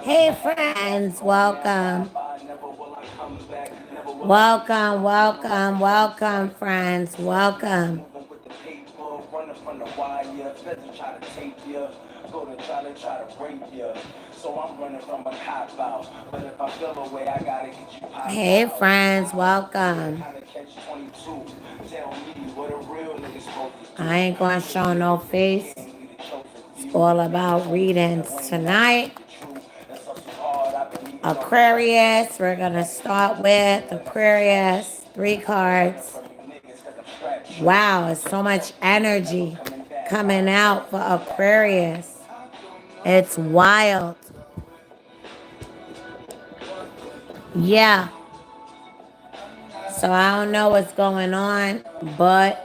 Hey friends, welcome. Welcome, welcome, welcome, friends. Welcome. Hey friends, welcome. I ain't gonna show no face. It's all about readings tonight. Aquarius, we're gonna start with Aquarius, 3 cards. Wow, it's so much energy coming out for Aquarius. It's wild. Yeah. So I don't know what's going on, but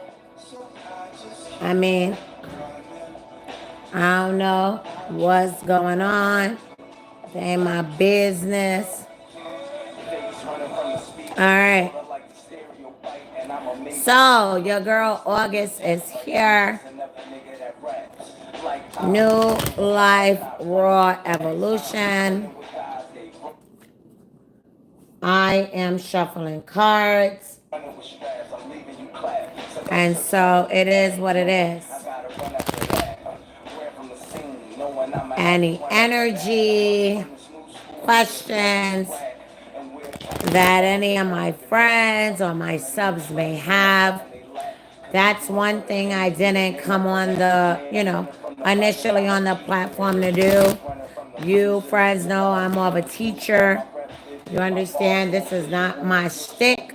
I mean, I don't know what's going on. It ain't my business. All right. So your girl August is here. New Life Raw Evolution. I am shuffling cards. And so it is what it is. Any energy, questions that any of my friends or my subs may have. That's one thing I didn't come on initially on the platform to do. You friends know I'm more of a teacher. You understand this is not my shtick,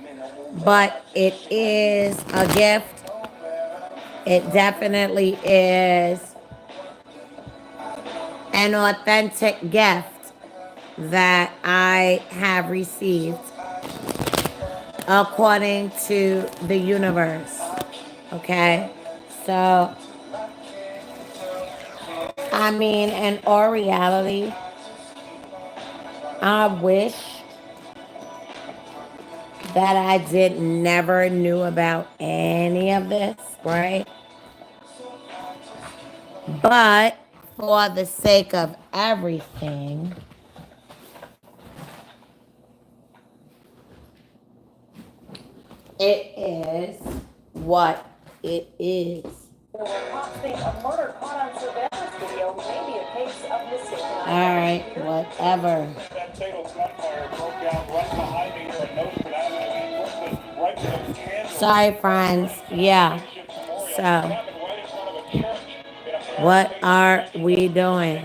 but it is a gift. It definitely is an authentic gift that I have received according to the universe. Okay? So, I mean, in all reality, I wish that I did never knew about any of this, right? But for the sake of everything, it is what it is. Alright, whatever. Sorry, friends. Yeah. So, what are we doing?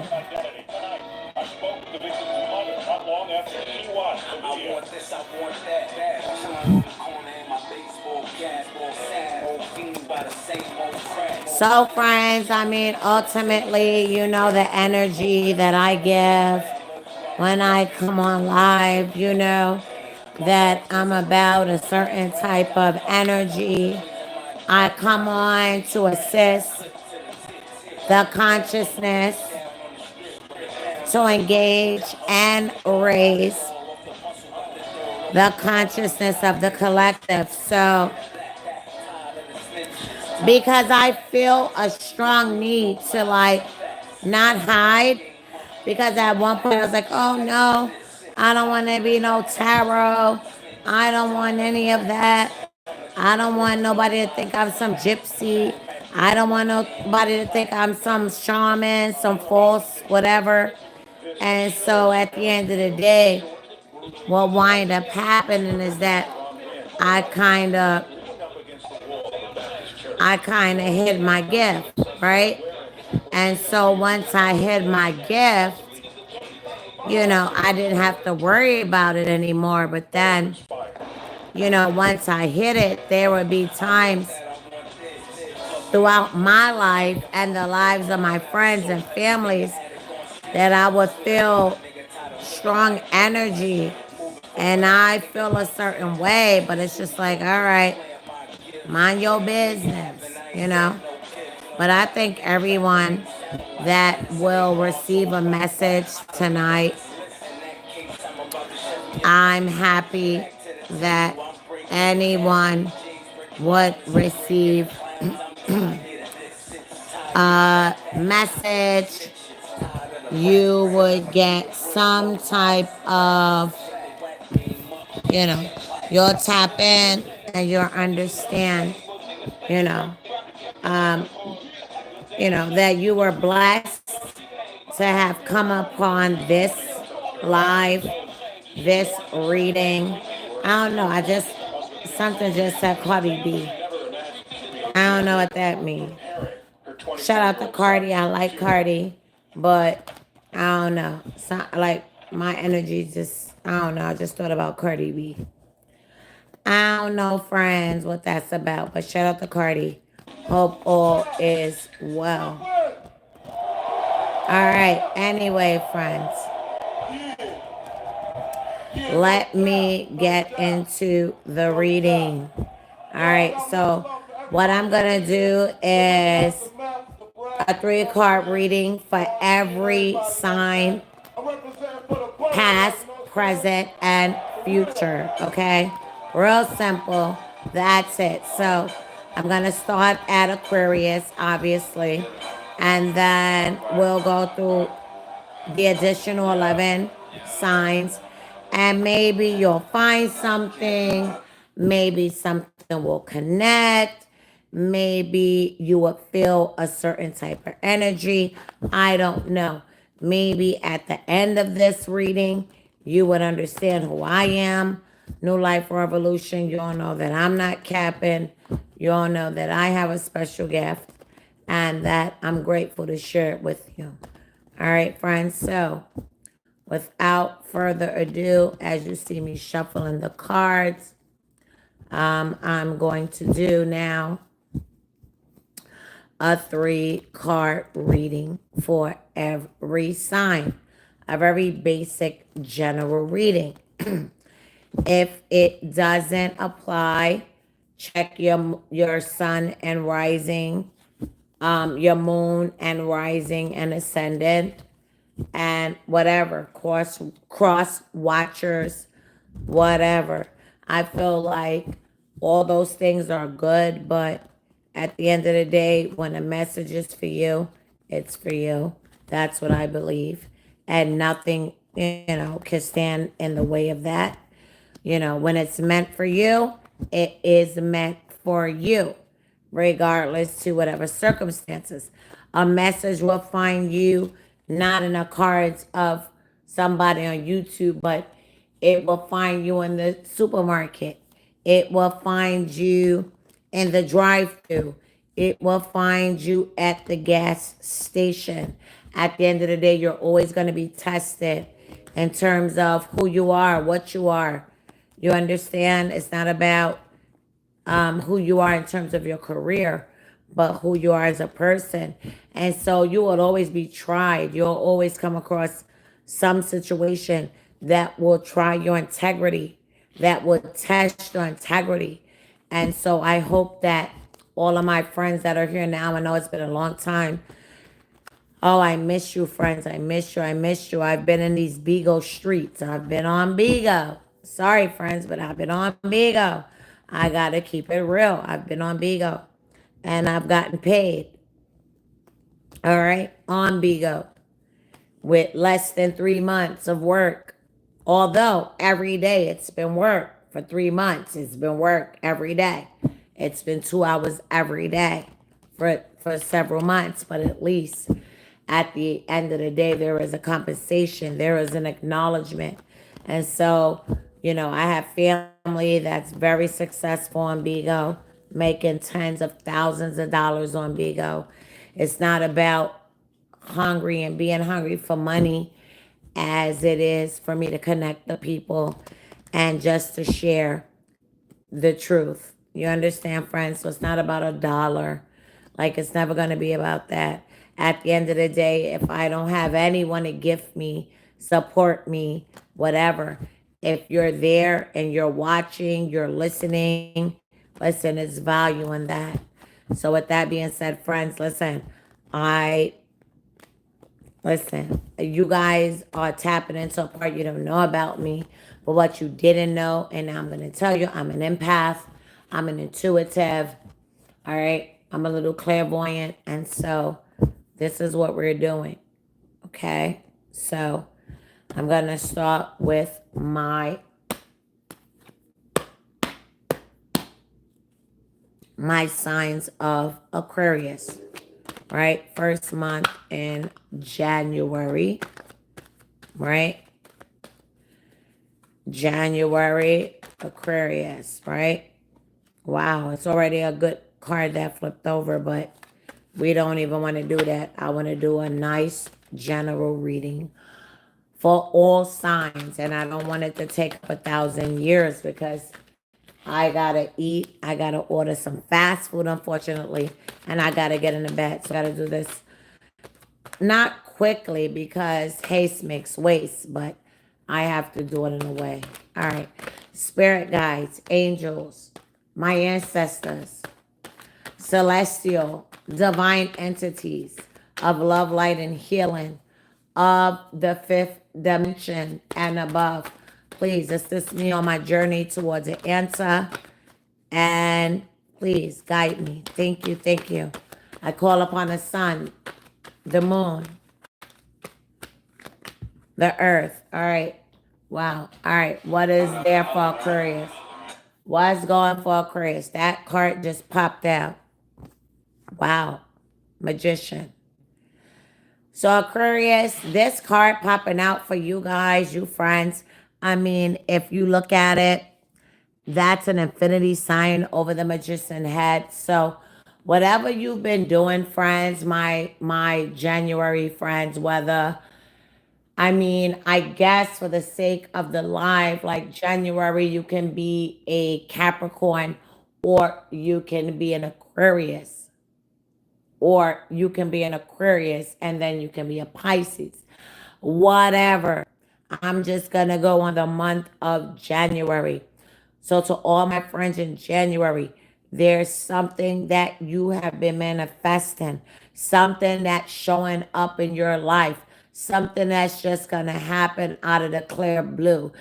So, friends, I mean, ultimately, you know the energy that I give when I come on live, you know that I'm about a certain type of energy. I come on to assist the consciousness to engage and raise the consciousness of the collective. So, because I feel a strong need to not hide, because at one point I was like, oh no, I don't want to be no tarot. I don't want any of that. I don't want nobody to think I'm some gypsy. I don't want nobody to think I'm some shaman, some false whatever. And so at the end of the day, what wind up happening is that I kind of hid my gift, right? And so once I hid my gift, I didn't have to worry about it anymore. But then, once I hit it, there would be times throughout my life and the lives of my friends and families that I would feel strong energy and I feel a certain way, but it's just like, all right, mind your business. But I think everyone that will receive a message tonight, I'm happy that anyone would receive a message you would get some type of, you know, you'll tap in and you'll understand, you know, um, that you were blessed to have come upon this live, this reading. I don't know. Something just said Cardi B. I don't know what that means. Shout out to Cardi. I like Cardi, but I don't know. Like my energy just, I don't know. I just thought about Cardi B. I don't know, friends, what that's about, but shout out to Cardi. Hope all is well. All right. Anyway, friends, let me get into the reading. All right. So, what I'm going to do is a 3 card reading for every sign, past, present, and future. Okay. Real simple. That's it. So, I'm going to start at Aquarius, obviously, and then we'll go through the additional 11 signs, and maybe you'll find something, maybe something will connect, maybe you will feel a certain type of energy. I don't know. Maybe at the end of this reading you would understand who I am. New Life Revolution, you all know that I'm not capping. You all know that I have a special gift and that I'm grateful to share it with you. All right, friends. So, without further ado, as you see me shuffling the cards, I'm going to do now a 3 card reading for every sign, a very basic general reading. If it doesn't apply, check your sun and rising, your moon and rising and ascendant, and whatever, cross watchers, whatever. I feel like all those things are good, but at the end of the day, when a message is for you, it's for you. That's what I believe. And nothing, can stand in the way of that. When it's meant for you, it is meant for you, regardless to whatever circumstances. A message will find you not in the cards of somebody on YouTube, but it will find you in the supermarket. It will find you in the drive-thru. It will find you at the gas station. At the end of the day, you're always going to be tested in terms of who you are, what you are. You understand? It's not about who you are in terms of your career, but who you are as a person. And so you will always be tried. You'll always come across some situation that will try your integrity, that will test your integrity. And so I hope that all of my friends that are here now, I know it's been a long time. Oh, I miss you, friends. I miss you. I miss you. I've been in these Bigo streets. I've been on Bigo. Sorry, friends, but I've been on Bigo. I got to keep it real. I've been on Bigo and I've gotten paid. All right, on Bigo with less than 3 months of work. Although every day it's been work for 3 months, it's been work every day. It's been 2 hours every day for several months, but at least at the end of the day, there is a compensation, there is an acknowledgement. And so, I have family that's very successful on Bigo, making tens of thousands of dollars on Bigo. It's not about hungry and being hungry for money as it is for me to connect the people and just to share the truth. You understand, friends? So it's not about a dollar. Like, it's never going to be about that. At the end of the day, if I don't have anyone to gift me, support me, whatever, if you're there and you're watching, you're listening, listen, it's value in that. So with that being said, friends, I listen, you guys are tapping into a part you don't know about me, but what you didn't know, and now I'm going to tell you, I'm an empath, I'm an intuitive, all right? I'm a little clairvoyant, and so this is what we're doing. Okay, so I'm going to start with my signs of Aquarius, right? First month in January, right? January, Aquarius, right? Wow, it's already a good card that flipped over, but we don't even want to do that. I want to do a nice general reading for all signs, and I don't want it to take up 1,000 years because I gotta eat. I gotta order some fast food, unfortunately, and I gotta get in the bed. So I gotta do this not quickly because haste makes waste, but I have to do it in a way. All right. Spirit guides, angels, my ancestors, celestial, divine entities of love, light, and healing of the fifth dimension and above. Please assist me on my journey towards an answer and please guide me. Thank you. Thank you. I call upon the sun, the moon, the earth. All right. Wow. All right. What is there for Aquarius? What's going for Aquarius? That card just popped out. Wow. Magician. So Aquarius, this card popping out for you guys, you friends. I mean, if you look at it, that's an infinity sign over the magician head. So whatever you've been doing, friends, my January friends, whether I mean, I guess for the sake of the live, like January, you can be a Capricorn or you can be an Aquarius or you can be an Aquarius and then you can be a Pisces. Whatever. I'm just going to go on the month of January. So, to all my friends in January, there's something that you have been manifesting, something that's showing up in your life, something that's just going to happen out of the clear blue,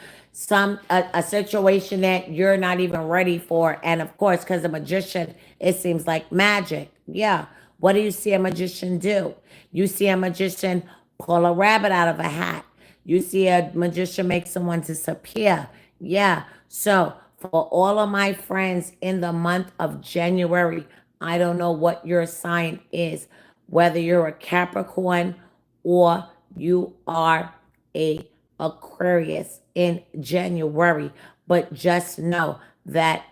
a situation that you're not even ready for. And of course, because a magician, it seems like magic. Yeah. What do you see a magician do? You see a magician pull a rabbit out of a hat. You see a magician make someone disappear. Yeah. So for all of my friends in the month of January, I don't know what your sign is, whether you're a Capricorn or you are a Aquarius in January, but just know that,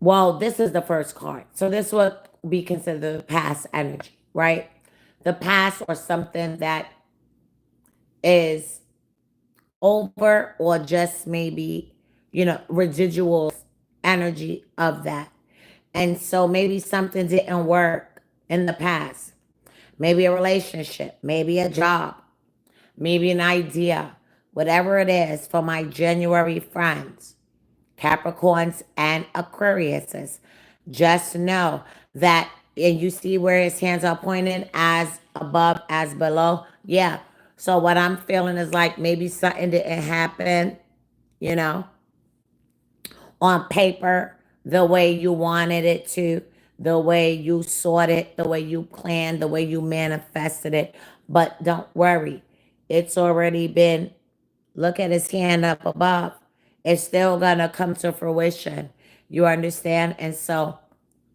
well, this is the first card. So this would be considered the past energy, right? The past or something that is over or just maybe, residual energy of that. And so maybe something didn't work in the past. Maybe a relationship, maybe a job, maybe an idea, whatever it is for my January friends, Capricorns and Aquariuses. Just know that, and you see where his hands are pointed as above, as below. Yeah. So what I'm feeling is like maybe something didn't happen, you know, on paper the way you wanted it to, the way you sought it, the way you planned, the way you manifested it. But don't worry, it's already been, look at his hand up above. It's still going to come to fruition. You understand? And so,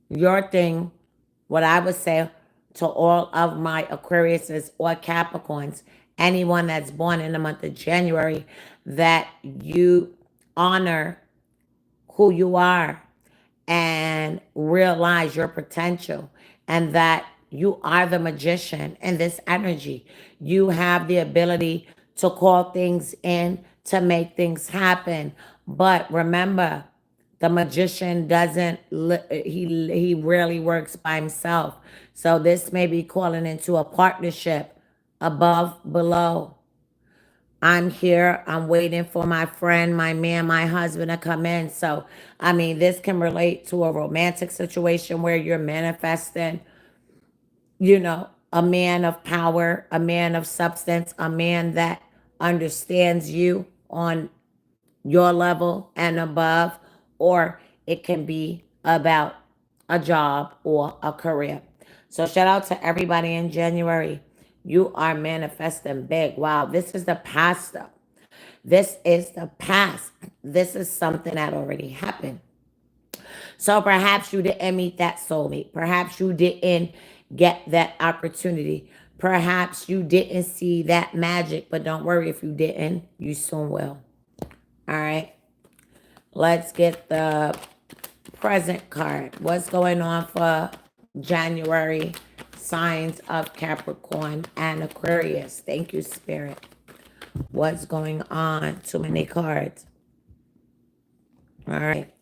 your thing, what I would say to all of my Aquariuses or Capricorns, anyone that's born in the month of January, that you honor who you are and realize your potential and that you are the magician in this energy. You have the ability to call things in, to make things happen. But remember, the magician doesn't, he rarely works by himself. So this may be calling into a partnership above, below. I'm here. I'm waiting for my friend, my man, my husband to come in. So, I mean, this can relate to a romantic situation where you're manifesting, a man of power, a man of substance, a man that understands you on your level and above, or it can be about a job or a career. So, shout out to everybody in January. You are manifesting big. Wow, this is the past though. This is the past. This is something that already happened. So perhaps you didn't meet that soulmate. Perhaps you didn't get that opportunity. Perhaps you didn't see that magic, but don't worry if you didn't, you soon will. All right. Let's get the present card. What's going on for January? Signs of Capricorn and Aquarius. Thank you, Spirit. What's going on? Too many cards. All right.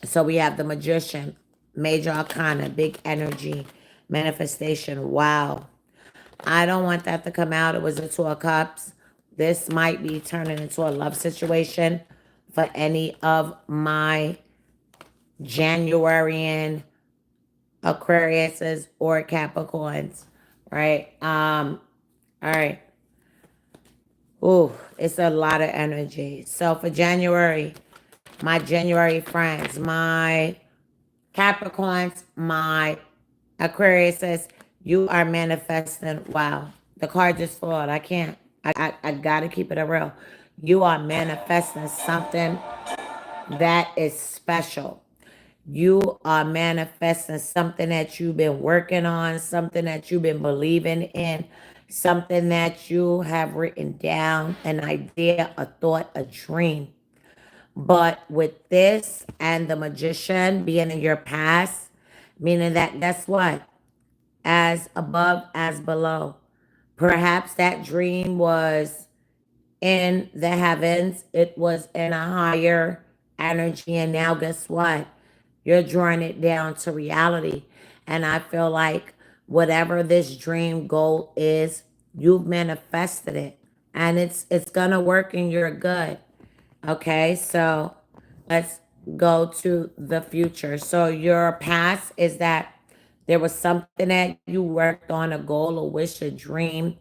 So we have the Magician, Major Arcana, big energy, manifestation. Wow. I don't want that to come out. It was a Two of Cups. This might be turning into a love situation for any of my Januarian Aquariuses or Capricorns, right? All right. Ooh, it's a lot of energy. So for January, my January friends, my Capricorns, my Aquariuses, you are manifesting. Wow. The card just flawed. I can't. I gotta keep it a real. You are manifesting something that is special. You are manifesting something that you've been working on, something that you've been believing in, something that you have written down, an idea, a thought, a dream. But with this and the Magician being in your past, meaning that guess what? As above, as below. Perhaps that dream was in the heavens, it was in a higher energy, and now guess what? You're drawing it down to reality. And I feel like whatever this dream goal is, you've manifested it. And it's gonna work in your good. Okay, so let's go to the future. So your past is that there was something that you worked on, a goal, a wish, a dream.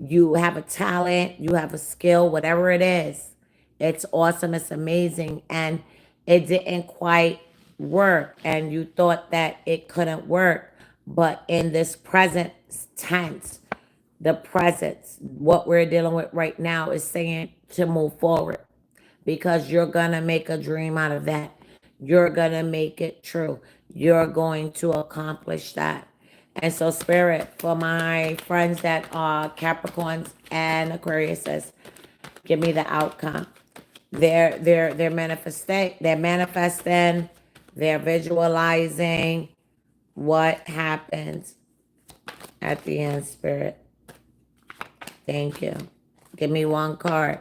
You have a talent, you have a skill, whatever it is. It's awesome, it's amazing, and it didn't quite work, and you thought that it couldn't work. But in this present tense, the presence, what we're dealing with right now is saying to move forward because you're going to make a dream out of that. You're going to make it true. You're going to accomplish that. And so, Spirit, for my friends that are Capricorns and Aquariuses, give me the outcome. They're manifesting, they're visualizing what happens at the end, Spirit. Thank you. Give me one card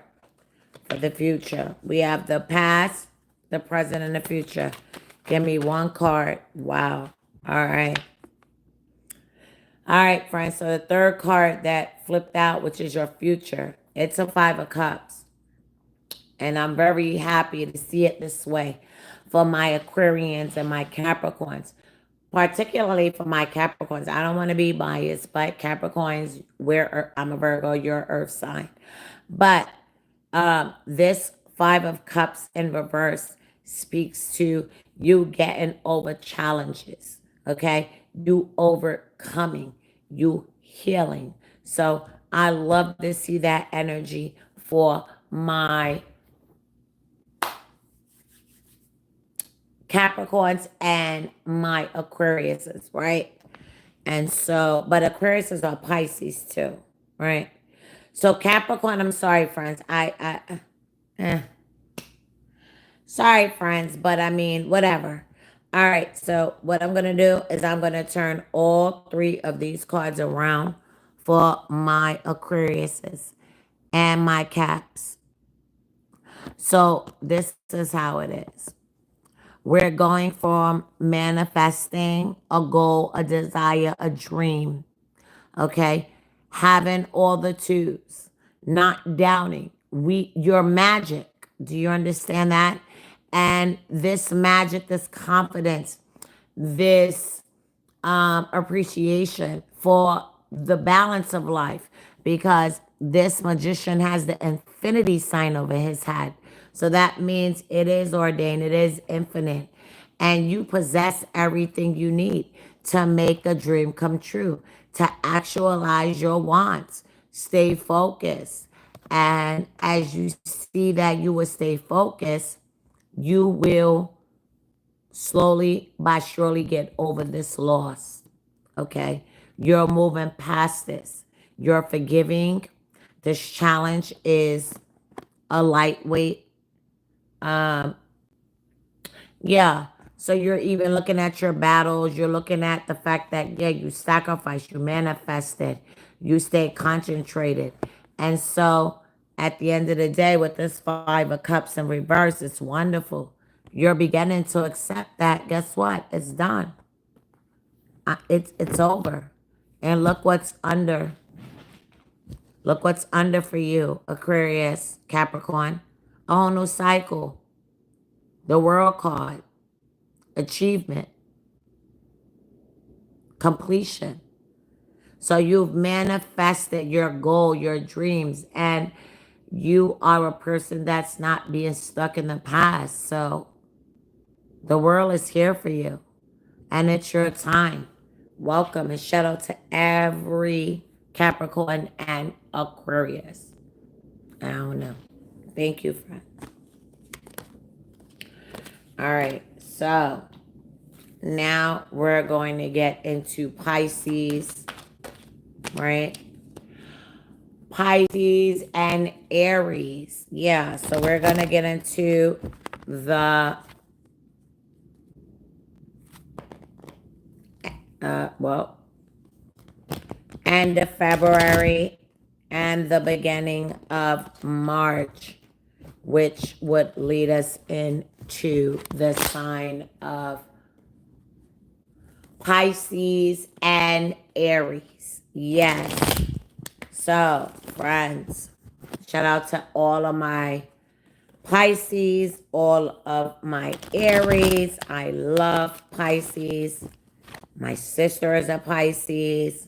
for the future. We have the past, the present, and the future. Give me one card. Wow. All right. All right, friends. So the third card that flipped out, which is your future, it's a Five of Cups. And I'm very happy to see it this way for my Aquarians and my Capricorns. Particularly for my Capricorns. I don't want to be biased, but Capricorns, I'm a Virgo, you're Earth sign. But this Five of Cups in reverse speaks to you getting over challenges, okay? You overcoming, you healing. So I love to see that energy for my Capricorns and my Aquariuses, right? And so, but Aquariuses are Pisces too, right? So Capricorn, I'm sorry, friends. Sorry, friends, but I mean, whatever. All right, so what I'm going to do is I'm going to turn all three of these cards around for my Aquariuses and my Caps. So this is how it is. We're going from manifesting a goal, a desire, a dream, okay? Having all the twos, not doubting. You're magic. Do you understand that? And this magic, this confidence, this appreciation for the balance of life, because this Magician has the infinity sign over his head. So that means it is ordained, it is infinite, and you possess everything you need. to make a dream come true, to actualize your wants. Stay focused. And as you see that you will stay focused, you will slowly but surely get over this loss. Okay? You're moving past this. You're forgiving. This challenge is a lightweight. Yeah. So you're even looking at your battles. You're looking at the fact that, yeah, you sacrificed, you manifested, you stayed concentrated. And so at the end of the day, with this Five of Cups in reverse, it's wonderful. You're beginning to accept that. Guess what? It's done. It's over. And look what's under. Look what's under for you, Aquarius, Capricorn. A whole new cycle. The World card. Achievement. Completion. So you've manifested your goal, your dreams, and you are a person that's not being stuck in the past. So the world is here for you, and it's your time. Welcome, and shout out to every Capricorn and Aquarius. I don't know. Thank you, friend. All right, so now we're going to get into Pisces, right? Pisces and Aries. Yeah, so we're going to get into the end of February and the beginning of March, which would lead us into the sign of Pisces and Aries. Yes. So, friends, shout out to all of my Pisces, all of my Aries. I love Pisces. My sister is a Pisces.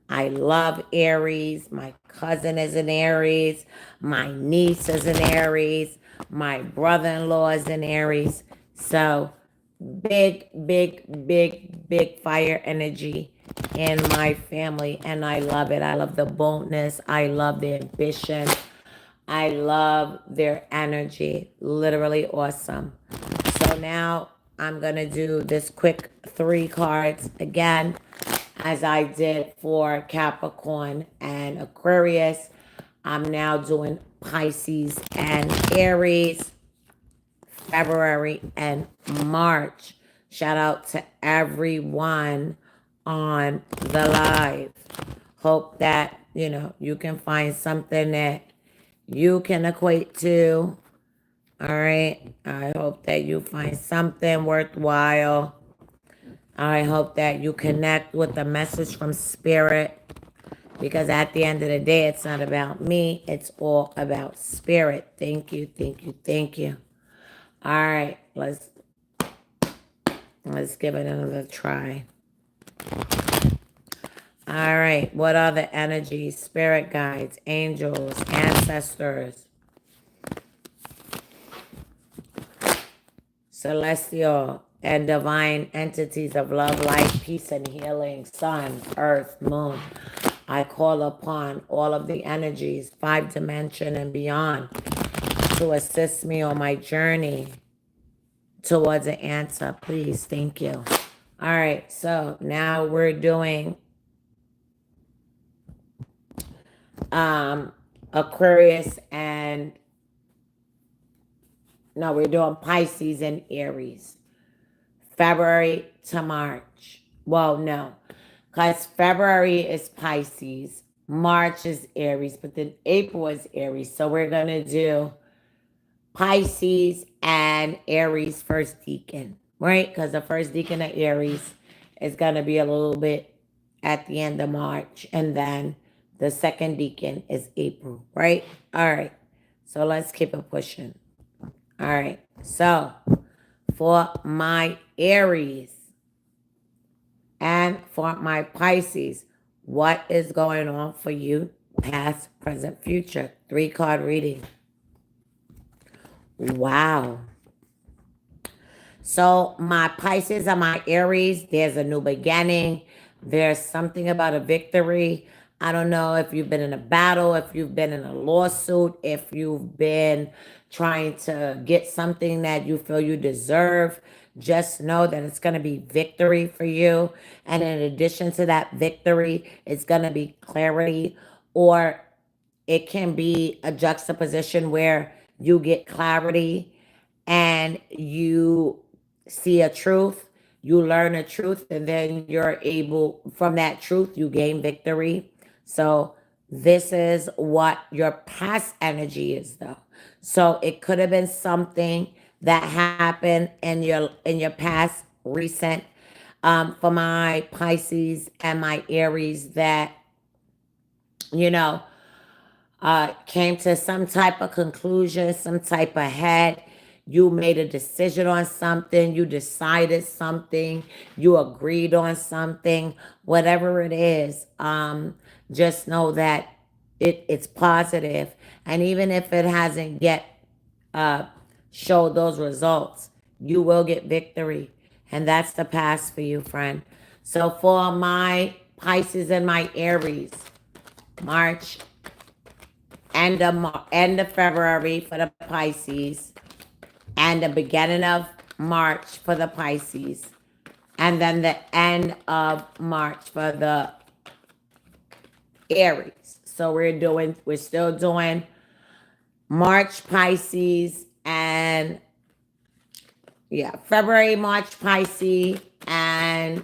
I love Aries. My cousin is an Aries. My niece is an Aries. My brother-in-law is an Aries. So big, big, big, big fire energy in my family. And I love it. I love the boldness. I love the ambition. I love their energy. Literally awesome. So now I'm going to do this quick 3 cards again, as I did for Capricorn and Aquarius. I'm now doing Pisces and Aries, February and March. Shout out to everyone on the live. Hope that, you can find something that you can equate to. All right. I hope that you find something worthwhile. I hope that you connect with the message from Spirit, because at the end of the day, it's not about me. It's all about Spirit. Thank you, thank you, thank you. All right, let's give it another try. All right, what are the energies, spirit guides, angels, ancestors, celestial and divine entities of love, light, peace, and healing, sun, earth, moon? I call upon all of the energies, 5 dimension and beyond, to assist me on my journey towards an answer, please. Thank you. All right, so now we're doing Aquarius and no, we're doing Pisces and Aries, February to March. Well, no, because February is Pisces, March is Aries, but then April is Aries. So we're going to do Pisces and Aries first decan, right? Because the first decan of Aries is going to be a little bit at the end of March, and then the second decan is April, right? All right. So let's keep it pushing. All right. So for my Aries and for my Pisces, what is going on for you? Past, present, future. 3-card reading. Wow. So my Pisces and my Aries, there's a new beginning. There's something about a victory. I don't know if you've been in a battle, if you've been in a lawsuit, if you've been trying to get something that you feel you deserve. Just know that it's going to be victory for you. And in addition to that victory, it's going to be clarity, or it can be a juxtaposition where you get clarity and you see a truth, you learn a truth, and then you're able, from that truth, you gain victory. So, this is what your past energy is, though. So, it could have been something that happened in your past recent, for my Pisces and my Aries, that you know came to some type of conclusion, some type of head. You made a decision on something, you decided something, you agreed on something, whatever it is. Just know that it's positive. And even if it hasn't yet uh, showed those results, you will get victory. And that's the past for you, friend. So for my Pisces and my Aries, March, end of February for the Pisces, and the beginning of March for the Pisces, and then the end of March for the Aries. So we're still doing March Pisces, and yeah, February, March Pisces, and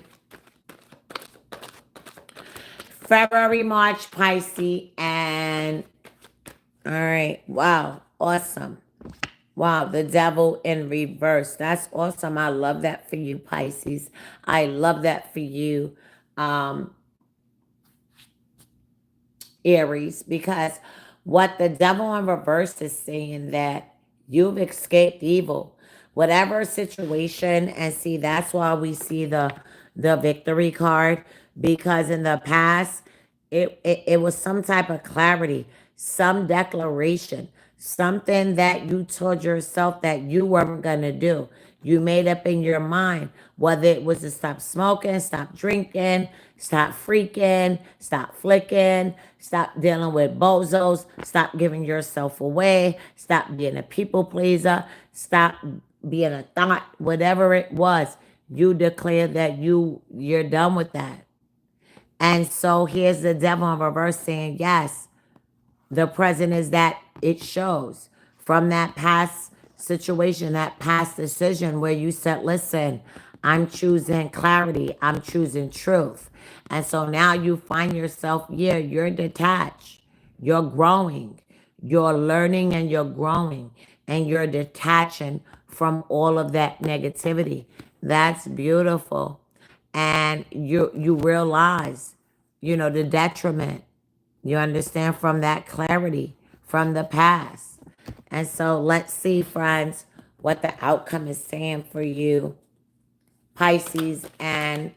February, March Pisces, and all right, wow, awesome. Wow, the devil in reverse. That's awesome. I love that for you, Pisces. I love that for you, um, Aries, because what the devil in reverse is saying that you've escaped evil, whatever situation, and see that's why we see the victory card, because in the past it was some type of clarity, some declaration, something that you told yourself that you weren't going to do. You made up in your mind, whether it was to stop smoking, stop drinking, stop freaking, stop flicking, stop dealing with bozos, stop giving yourself away, stop being a people pleaser, stop being a thought, whatever it was. You declare that you're done with that. And so here's the devil in reverse saying, yes, the present is that it shows from that past situation, that past decision where you said, listen, I'm choosing clarity, I'm choosing truth. And so now you find yourself, yeah, you're detached, you're growing, you're learning and you're growing, and you're detaching from all of that negativity. That's beautiful. And you realize, the detriment, you understand, from that clarity from the past. And so let's see, friends, what the outcome is saying for you, Pisces and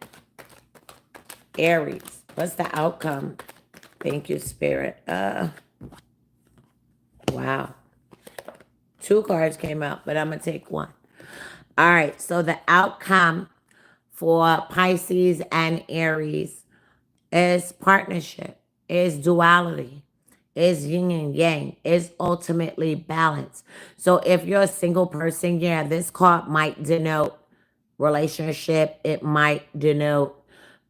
Aries. What's the outcome? Thank you, Spirit. Wow. Two cards came out, but I'm going to take one. All right. So the outcome for Pisces and Aries is partnership, is duality, is yin and yang, is ultimately balance. So if you're a single person, yeah, this card might denote relationship. It might denote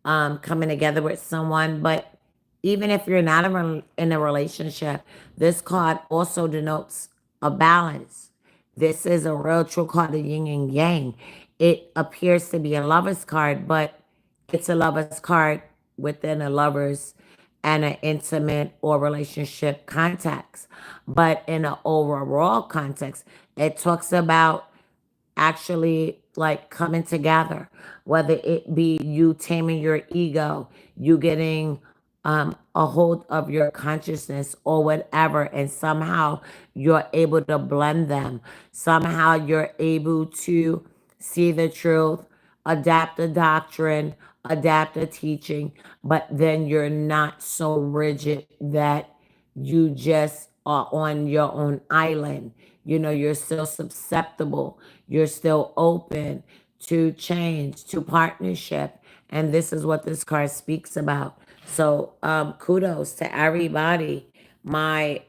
coming together with someone. But even if you're not in a relationship, this card also denotes a balance. This is a real true card of yin and yang. It appears to be a lover's card, but it's a lover's card within a lover's and an intimate or relationship context. But in an overall context, it talks about actually like coming together, whether it be you taming your ego, you getting a hold of your consciousness or whatever, and somehow you're able to blend them. Somehow you're able to see the truth, adapt the doctrine, adapt the teaching, but then you're not so rigid that you just are on your own island. You know, you're still susceptible. You're still open to change, to partnership. And this is what this card speaks about. So kudos to everybody, my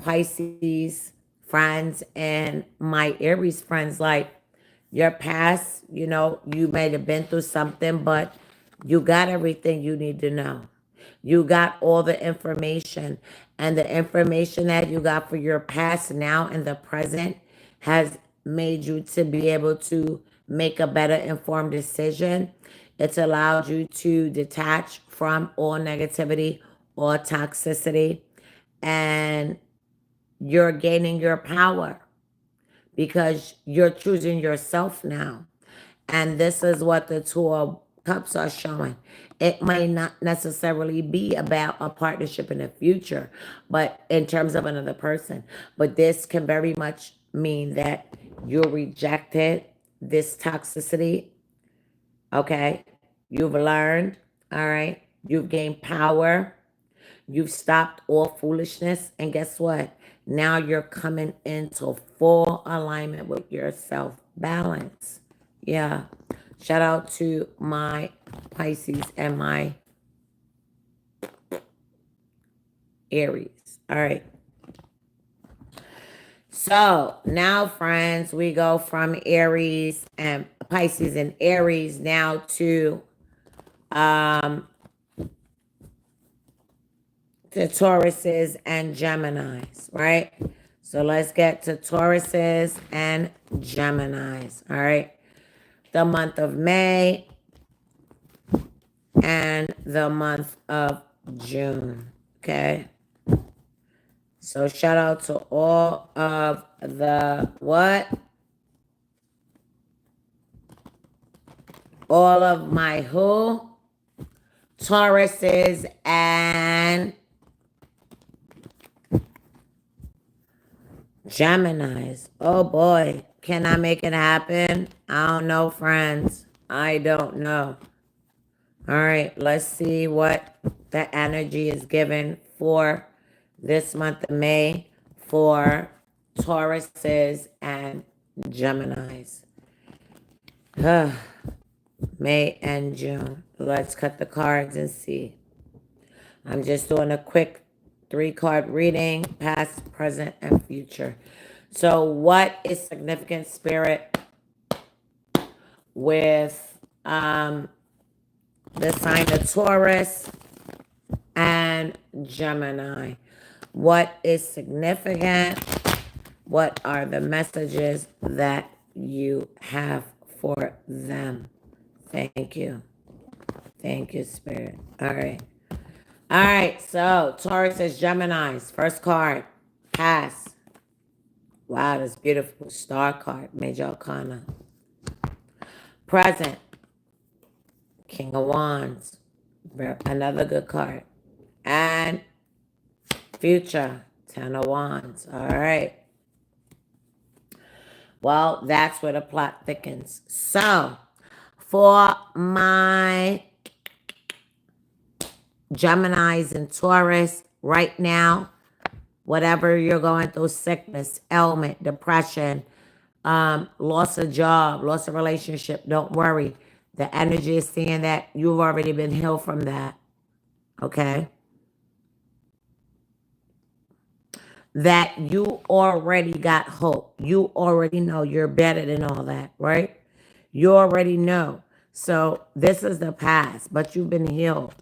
Pisces friends and my Aries friends. Like, your past, you know, you may have been through something, but you got everything you need to know. You got all the information, and the information that you got for your past now and the present has made you to be able to make a better informed decision. It's allowed you to detach from all negativity or toxicity, and you're gaining your power because you're choosing yourself now. And this is what the Two of Cups are showing. It may not necessarily be about a partnership in the future, but in terms of another person. But this can very much mean that you rejected this toxicity. Okay. You've learned. All right. You've gained power. You've stopped all foolishness. And guess what? Now you're coming into full alignment with your self balance. Yeah. Shout out to my Pisces and my Aries. All right. So now, friends, we go from Aries and Pisces and Aries now to Tauruses and Geminis, right? So let's get to Tauruses and Geminis, all right? The month of May and the month of June, okay? So shout out to all of the what? All of my who? Tauruses and Geminis. Oh boy. Can I make it happen? I don't know, friends. I don't know. All right. Let's see what the energy is given for this month of May for Tauruses and Geminis. May and June. Let's cut the cards and see. I'm just doing a quick 3-card reading, past, present, and future. So what is significant, Spirit, with the sign of Taurus and Gemini? What is significant? What are the messages that you have for them? Thank you. Thank you, Spirit. All right. All right, so Taurus is Geminis. First card, pass. Wow, this beautiful star card, Major Arcana. Present, King of Wands. Another good card. And future, Ten of Wands. All right. Well, that's where the plot thickens. So, for my Geminis and Taurus right now, whatever you're going through, sickness, ailment, depression, loss of job, loss of relationship, don't worry. The energy is saying that you've already been healed from that. Okay? That you already got hope. You already know you're better than all that, right? You already know. So this is the past, but you've been healed.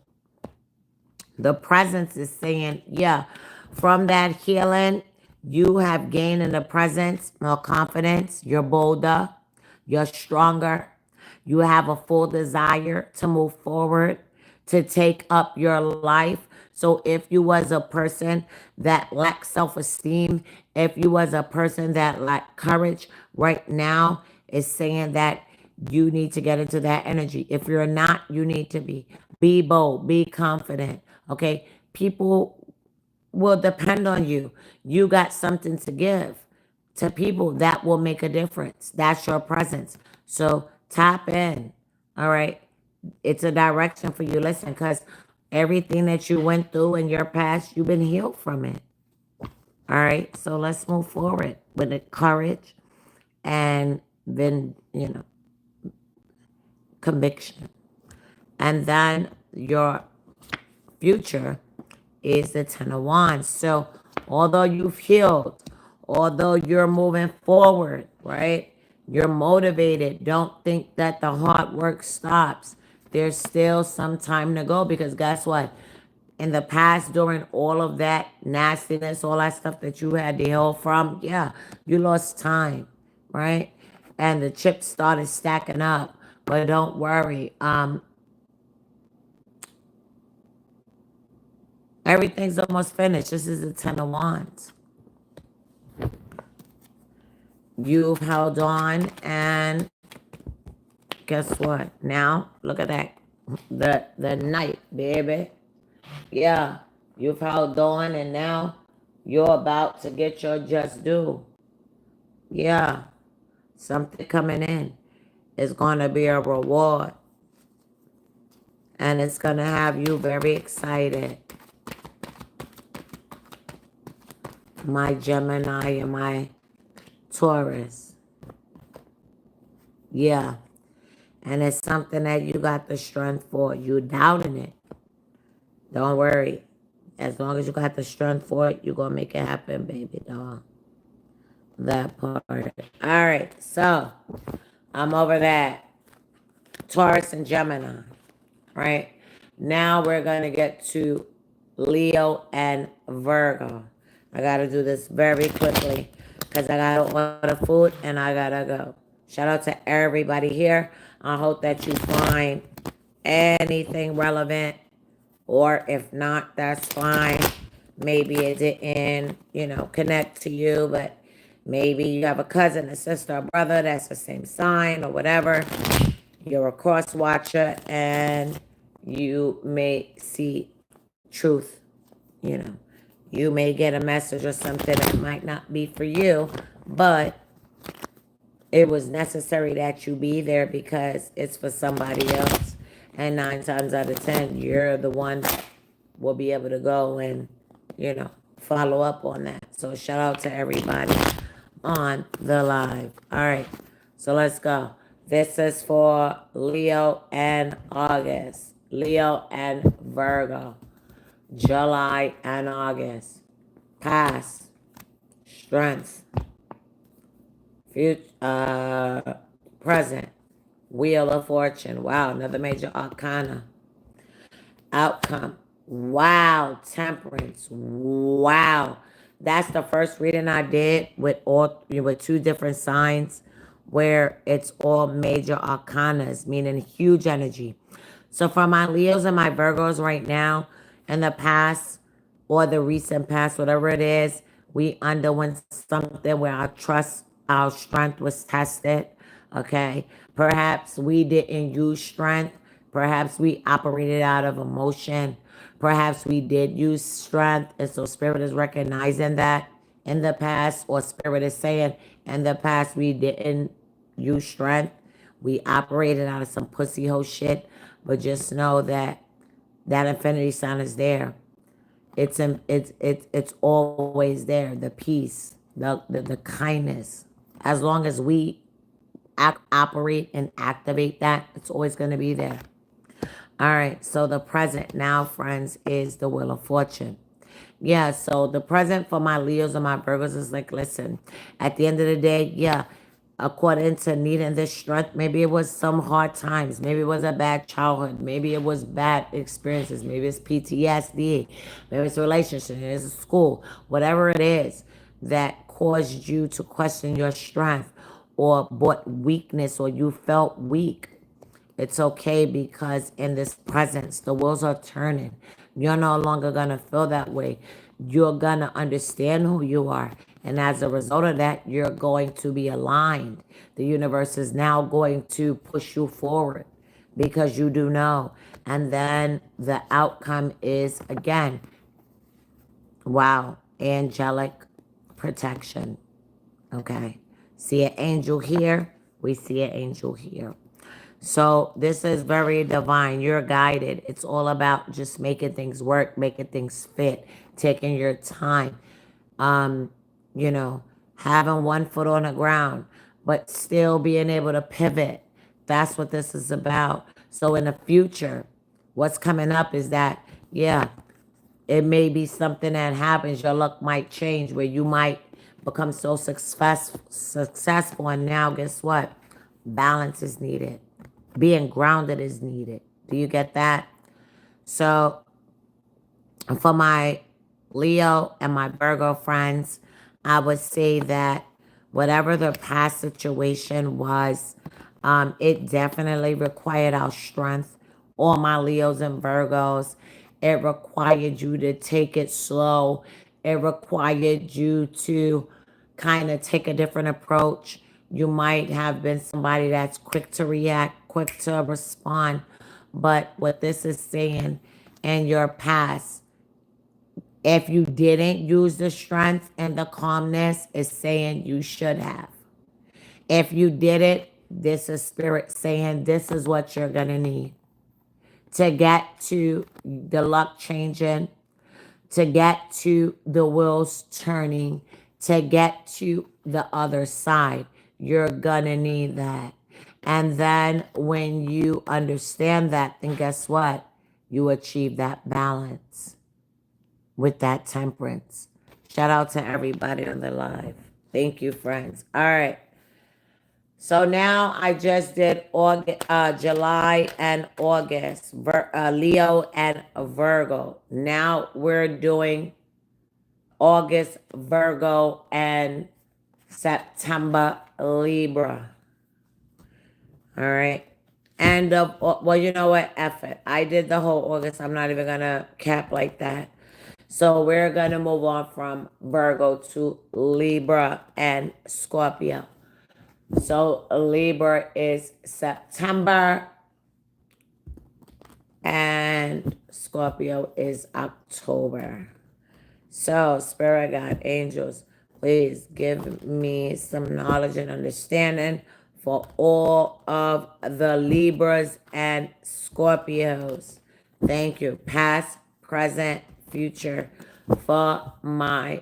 The presence is saying, yeah, from that healing, you have gained in the presence more confidence. You're bolder. You're stronger. You have a full desire to move forward, to take up your life. So if you was a person that lacked self-esteem, if you was a person that lacked courage, right now is saying that you need to get into that energy. If you're not, you need to be. Be bold. Be confident. Okay? People will depend on you. You got something to give to people that will make a difference. That's your presence. So tap in. All right? It's a direction for you. Listen, because everything that you went through in your past, you've been healed from it. All right, so let's move forward with the courage and then, conviction. And then your future is the Ten of Wands. So although you've healed, although you're moving forward, right? You're motivated. Don't think that the hard work stops. There's still some time to go because guess what? In the past, during all of that nastiness, all that stuff that you had to heal from, yeah, you lost time, right? And the chips started stacking up. But don't worry. Everything's almost finished. This is the Ten of Wands. You've held on, and guess what? Now, look at that. The Knight, baby. Yeah, you've held on, and now you're about to get your just due. Yeah, something coming in. It's going to be a reward, and it's going to have you very excited. My Gemini and my Taurus. Yeah. And it's something that you got the strength for. You doubting it. Don't worry. As long as you got the strength for it, you're going to make it happen, baby doll. That part. All right. So, I'm over that. Taurus and Gemini. Right? Now we're going to get to Leo and Virgo. I got to do this very quickly because I got to order food and I got to go. Shout out to everybody here. I hope that you find anything relevant, or if not, that's fine. Maybe it didn't, connect to you, but maybe you have a cousin, a sister, a brother that's the same sign or whatever. You're a cross watcher and you may see truth, you know. You may get a message or something that might not be for you, but it was necessary that you be there because it's for somebody else. And 9 times out of 10, you're the one that will be able to go and, follow up on that. So shout out to everybody on the live. All right, so let's go. This is for Leo and August. Leo and Virgo. July and August. Past. Strengths. Future, present. Wheel of Fortune. Wow, another major arcana. Outcome. Wow, Temperance. Wow. That's the first reading I did with with 2 different signs where it's all major arcanas, meaning huge energy. So for my Leos and my Virgos right now, in the past or the recent past, whatever it is, we underwent something where our trust, our strength was tested. Okay. Perhaps we didn't use strength. Perhaps we operated out of emotion. Perhaps we did use strength. And so spirit is recognizing that in the past, or spirit is saying in the past we didn't use strength. We operated out of some pussy hole shit. But just know that that infinity sign is there. It's always there. The peace, the kindness. As long as we operate and activate that, it's always going to be there. All right, so the present now, friends, is the Wheel of Fortune. Yeah, so the present for my Leos and my Virgos is like, listen, at the end of the day, yeah, according to needing this strength, maybe it was some hard times. Maybe it was a bad childhood. Maybe it was bad experiences. Maybe it's PTSD. Maybe it's a relationship. Maybe it's school. Whatever it is that caused you to question your strength or brought weakness or you felt weak, it's okay because in this presence, the wheels are turning. You're no longer going to feel that way. You're going to understand who you are. And as a result of that, you're going to be aligned. The universe is now going to push you forward because you do know. And then the outcome is, again, wow, angelic protection. Okay. See an angel here. We see an angel here. So this is very divine. You're guided. It's all about just making things work, making things fit, taking your time. um, you know, having one foot on the ground, but still being able to pivot. That's what this is about. So in the future, what's coming up is that, yeah, it may be something that happens. Your luck might change where you might become so successful. And now, guess what? Balance is needed. Being grounded is needed. Do you get that? So, for my Leo and my Virgo friends, I would say that whatever the past situation was, it definitely required our strength. All my Leos and Virgos, it required you to take it slow. It required you to kind of take a different approach. You might have been somebody that's quick to react, quick to respond. But what this is saying in your past, if you didn't use the strength and the calmness, it's saying you should have. If you did it, this is spirit saying this is what you're going to need to get to the luck changing, to get to the wheels turning, to get to the other side. You're going to need that. And then when you understand that, then guess what? You achieve that balance with that temperance. Shout out to everybody on the live. Thank you, friends. All right. So now I just did July and August, Leo and Virgo. Now we're doing August, Virgo, and September, Libra. All right. And well, you know what? F it. I did the whole August. I'm not even gonna cap like that. So we're gonna move on from Virgo to Libra and Scorpio. So Libra is September and Scorpio is October. So Spirit God, angels, please give me some knowledge and understanding for all of the Libras and Scorpios. Thank you. Past, present, future for my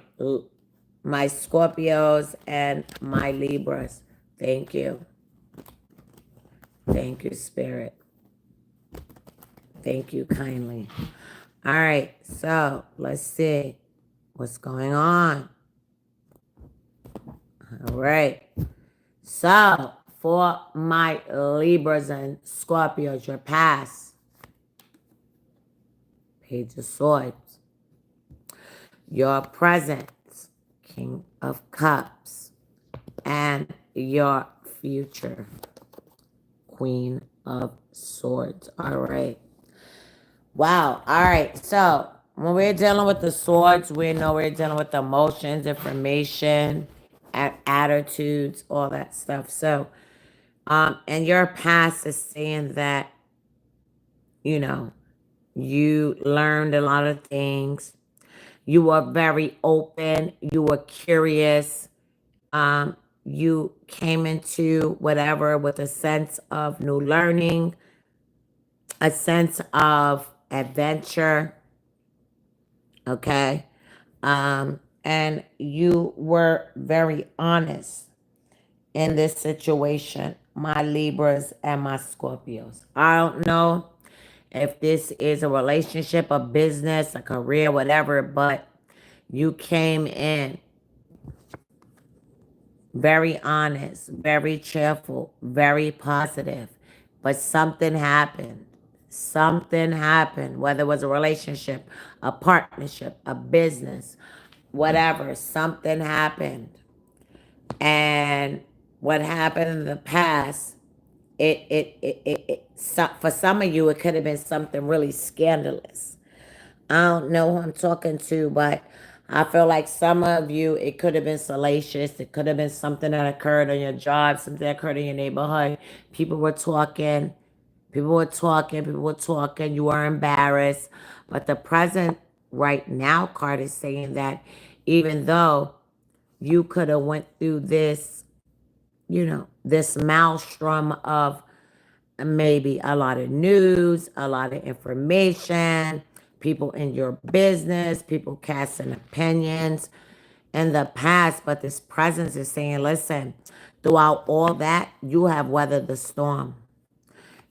Scorpios and my Libras. Thank you. Thank you, Spirit. Thank you kindly. All right, so let's see what's going on. All right. So for my Libras and Scorpios, your past, Page of Swords. Your present, King of Cups. And your future, Queen of Swords. All right. Wow. All right. So when we're dealing with the swords, we know we're dealing with emotions, information, attitudes, all that stuff. So, and your past is saying that, you know, you learned a lot of things. You were very open. You were curious. You came into whatever with a sense of new learning, a sense of adventure. Okay. And you were very honest in this situation, my Libras and my Scorpios. I don't know if this is a relationship, a business, a career, whatever, but you came in very honest, very cheerful, very positive. But something happened. Something happened, whether it was a relationship, a partnership, a business, whatever. Something happened. And what happened in the past, for some of you, it could have been something really scandalous. I don't know who I'm talking to, but I feel like some of you, it could have been salacious. It could have been something that occurred on your job, something that occurred in your neighborhood. People were talking, people were talking, people were talking. You were embarrassed. But the present right now card is saying that even though you could have went through this, you know, this maelstrom of maybe a lot of news, a lot of information, people in your business, people casting opinions. in the past, but this presence is saying, listen, throughout all that, you have weathered the storm.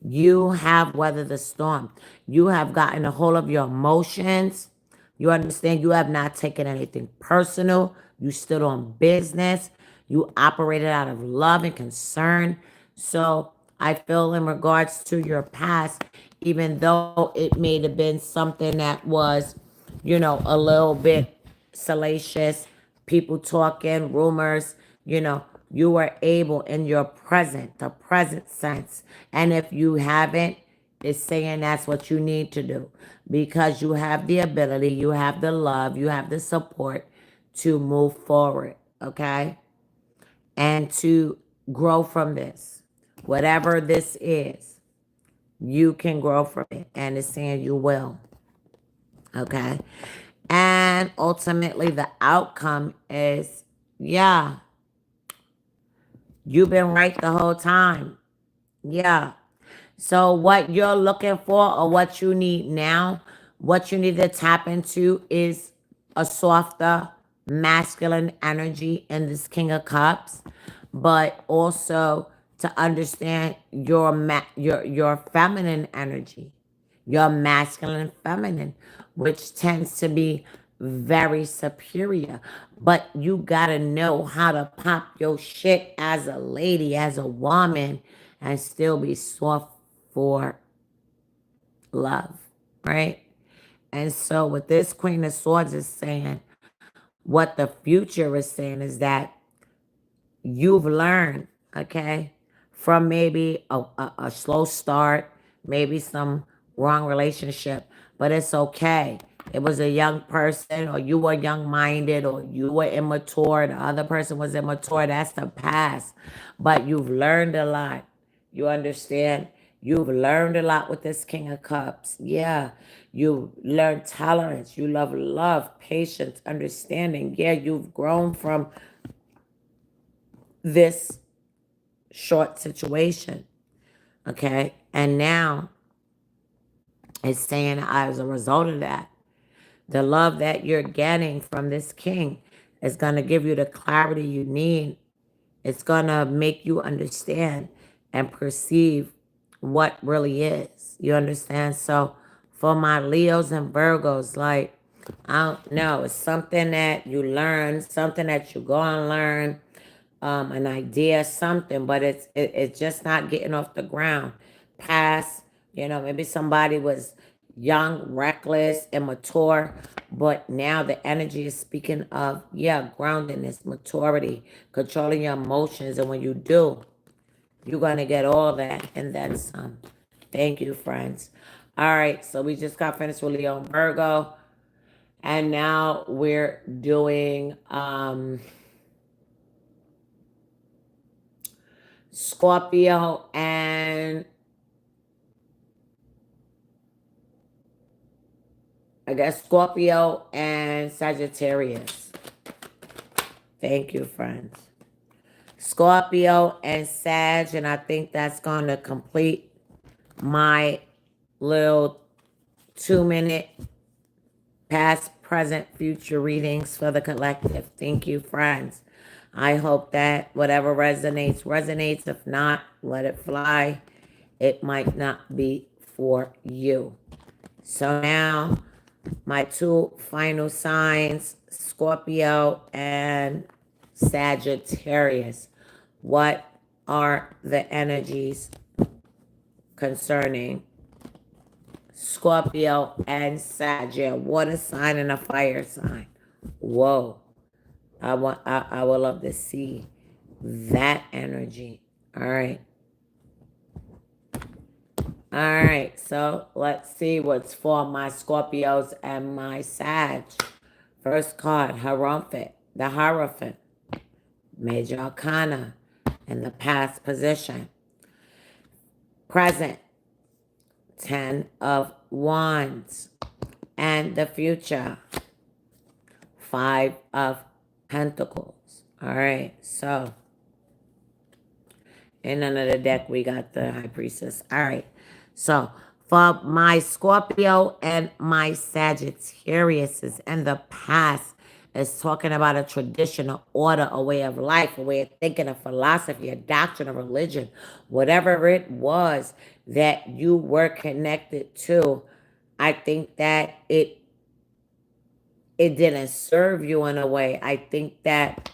You have weathered the storm. You have gotten a hold of your emotions. You understand you have not taken anything personal. You stood on business. You operated out of love and concern. So I feel in regards to your past, even though it may have been something that was, a little bit salacious, people talking, rumors, you were able in your present, the present sense. And if you haven't, it's saying that's what you need to do because you have the ability, you have the love, you have the support to move forward, okay? And to grow from this. Whatever this is, you can grow from it. And it's saying you will, okay? And ultimately, the outcome is, yeah, you've been right the whole time. Yeah. So what you're looking for or what you need now, what you need to tap into is a softer masculine energy in this King of Cups, but also to understand your feminine energy, your masculine and feminine, which tends to be very superior. But you gotta know how to pop your shit as a lady, as a woman, and still be soft for love, right? And so what this Queen of Swords is saying, what the future is saying is that you've learned, okay, from maybe a slow start, maybe some wrong relationship, but it's okay. It was a young person, or you were young-minded, or you were immature, the other person was immature. That's the past. But you've learned a lot. You understand? You've learned a lot with this King of Cups. Yeah. You learned tolerance. You love love, patience, understanding. Yeah, you've grown from this short situation. Okay. And now it's saying as a result of that, the love that you're getting from this king is going to give you the clarity you need. It's going to make you understand and perceive what really is. You understand? So for my Leos and Virgos, like, I don't know, it's something that you learn, something that you go and learn, an idea, something, but it's just not getting off the ground. Past, maybe somebody was young, reckless, immature, but now the energy is speaking of, yeah, groundedness, maturity, controlling your emotions, and when you do, you're gonna get all that and then some. Thank you, friends. All right, so we just got finished with Leo and Virgo, and now we're doing Scorpio and I guess Scorpio and Sagittarius. Thank you, friends. Scorpio and Sag, and I think that's going to complete my little 2-minute past, present, future readings for the collective. Thank you, friends. I hope that whatever resonates, resonates. If not, let it fly. It might not be for you. So now, my two final signs, Scorpio and Sagittarius. What are the energies concerning Scorpio and Sagittarius? Water sign and a fire sign. Whoa. I would love to see that energy. All right. All right, so let's see what's for my Scorpios and my Sag. First card, Hierophant, the Hierophant, Major Arcana, in the past position. Present, 10 of Wands, and the future, 5 of Pentacles. All right, so in another deck, we got the High Priestess. All right, so for my Scorpio and my Sagittarius in the past, It's talking about a tradition, a order, a way of life, a way of thinking, a philosophy, a doctrine, a religion, whatever it was that you were connected to. I think that it didn't serve you in a way. I think that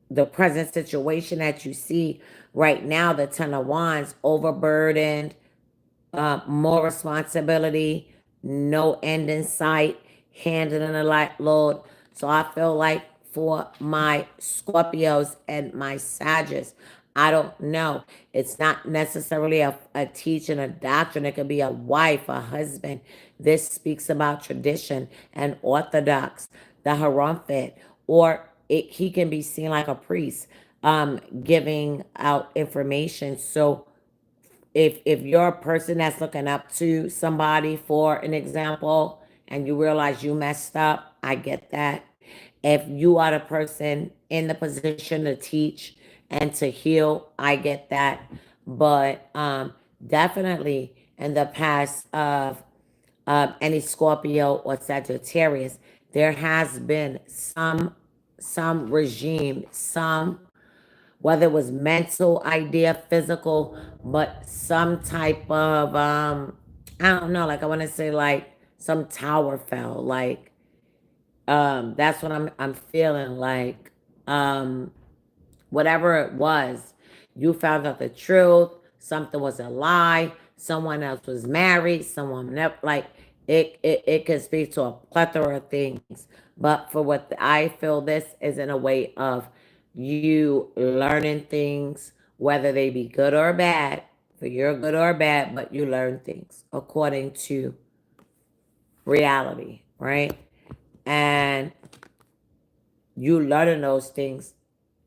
the present situation that you see right now, the Ten of Wands, overburdened, more responsibility, no end in sight, handling a light load. So I feel like for my Scorpios and my Sagittarius, I don't know. It's not necessarily a teaching, a doctrine. It could be a wife, a husband. This speaks about tradition and orthodox, the Hierophant, or he can be seen like a priest giving out information. So if you're a person that's looking up to somebody for an example and you realize you messed up, I get that. If you are the person in the position to teach and to heal, I get that. But definitely in the past of any Scorpio or Sagittarius, there has been some regime, some, whether it was mental idea, physical, but some type of I don't know, like I want to say like some tower fell, like that's what I'm feeling like. Whatever it was, you found out the truth, something was a lie, someone else was married, someone never, like it can speak to a plethora of things. But for what I feel, this is in a way of you learning things, whether they be good or bad, for your good or bad, but you learn things according to reality, right? And you learning those things,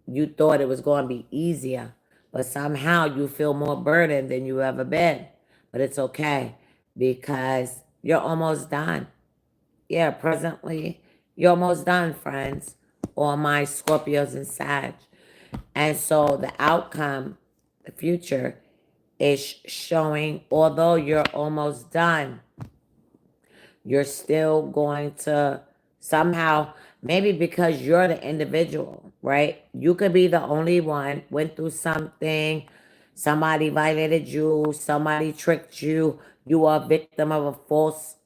you thought it was going to be easier, but somehow you feel more burdened than you ever been. But it's okay because you're almost done. Yeah, presently, you're almost done, friends, all my Scorpios and Sag. And so the outcome, the future, is showing, although you're almost done, you're still going to somehow, maybe because you're the individual, right? You could be the only one, went through something, somebody violated you, somebody tricked you, you are a victim of a false,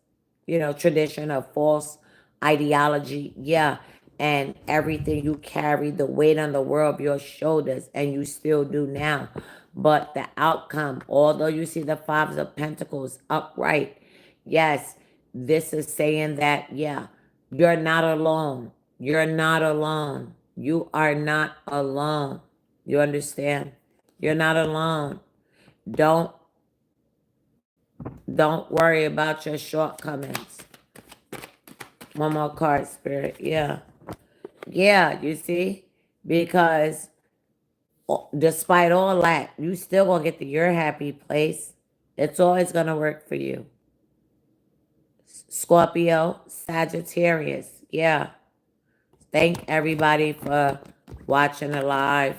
tradition, a false ideology. Yeah. And everything you carry, the weight on the world of your shoulders, and you still do now. But the outcome, although you see the Five of Pentacles upright, yes, this is saying that, yeah, you're not alone. You're not alone. You are not alone. You understand? You're not alone. Don't don't worry about your shortcomings. One more card, Spirit. Yeah. Yeah, you see? Because despite all that, you still gonna get to your happy place. It's always gonna work for you. Scorpio, Sagittarius. Yeah. Thank everybody for watching the live.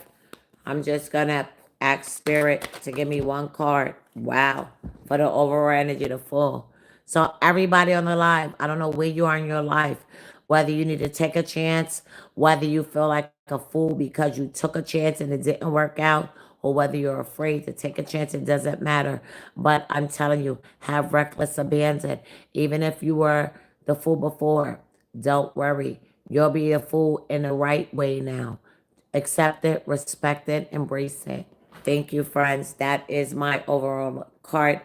I'm just gonna ask Spirit to give me one card. Wow. For the overall energy to full. So everybody on the live, I don't know where you are in your life, whether you need to take a chance, whether you feel like a fool because you took a chance and it didn't work out, or whether you're afraid to take a chance, it doesn't matter. But I'm telling you, have reckless abandon. Even if you were the fool before, don't worry. You'll be a fool in the right way now. Accept it, respect it, embrace it. Thank you, friends. That is my overall card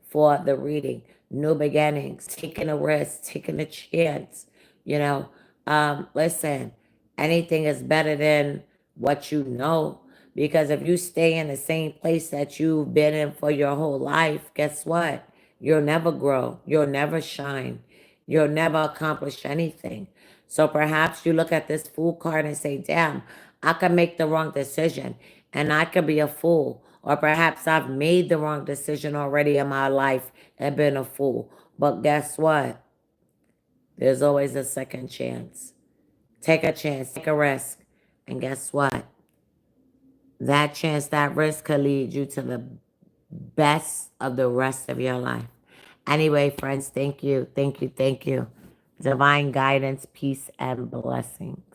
for the reading. New beginnings, taking a risk, taking a chance. You know, listen, anything is better than what you know. Because if you stay in the same place that you've been in for your whole life, guess what? You'll never grow. You'll never shine. You'll never accomplish anything. So perhaps you look at this fool card and say, damn, I could make the wrong decision and I could be a fool. Or perhaps I've made the wrong decision already in my life and been a fool. But guess what? There's always a second chance. Take a chance, take a risk. And guess what? That chance, that risk could lead you to the best of the rest of your life. Anyway, friends, thank you, thank you, thank you. divine guidance, peace, and blessings.